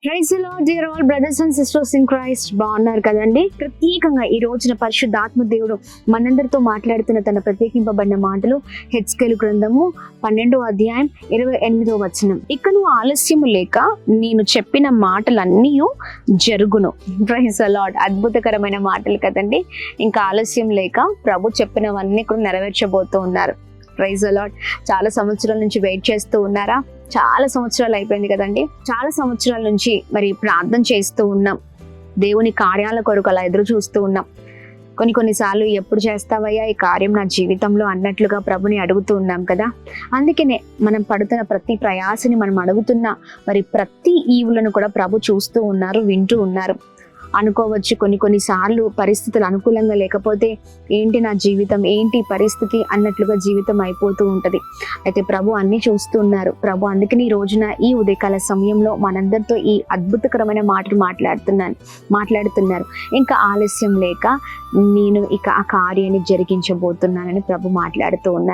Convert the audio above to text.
Praise the lord dear all brothers and sisters in Christ. బాగున్నారు కదండి? ప్రత్యేకంగా ఈ రోజున పరిశుద్ధాత్మ దేవుడు మనందరితో మాట్లాడుతున్న తన ప్రత్యేకింపబడిన మాటలు హెచ్కేలు గ్రంథము 12వ అధ్యాయం 28వ వచనం. ఇకను ఆలస్యము లేక నేను చెప్పిన మాటలన్నీ జరుగును. Praise the lord. అద్భుతకరమైన మాటలు కదండి. ఇంకా ఆలస్యం లేక ప్రభు చెప్పినవన్నీ కూడా నెరవేర్చబోతూ ఉన్నారు. Praise the lord. చాలా సంవత్సరాల నుంచి వెయిట్ చేస్తూ ఉన్నారా? చాలా సంవత్సరాలు అయిపోయింది కదండి. చాలా సంవత్సరాల నుంచి మరి ప్రార్థన చేస్తూ ఉన్నాం, దేవుని కార్యాల కొరకు అలా ఎదురు చూస్తూ ఉన్నాం. కొన్నిసార్లు ఎప్పుడు చేస్తావయ్యా ఈ కార్యం నా జీవితంలో అన్నట్లుగా ప్రభుని అడుగుతూ ఉన్నాం కదా. అందుకనే మనం పడుతున్న ప్రతి ప్రయాసని మనం అడుగుతున్న మరి ప్రతి ఈవులను కూడా ప్రభు చూస్తూ ఉన్నారు, వింటూ ఉన్నారు. అనుకోవచ్చు కొన్నిసార్లు పరిస్థితులు అనుకూలంగా లేకపోతే ఏంటి నా జీవితం, ఏంటి పరిస్థితి అన్నట్లుగా జీవితం అయిపోతూ ఉంటది. అయితే ప్రభు అన్ని చూస్తూ ఉన్నారు. ప్రభు అందుకని ఈ రోజున ఈ ఉదయకాల సమయంలో మనందరితో ఈ అద్భుతకరమైన మాటలు మాట్లాడుతున్నారు. ఇంకా ఆలస్యం లేక నేను ఇక ఆ కార్యాన్ని జరిగించబోతున్నానని ప్రభు మాట్లాడుతూ ఉన్నారు.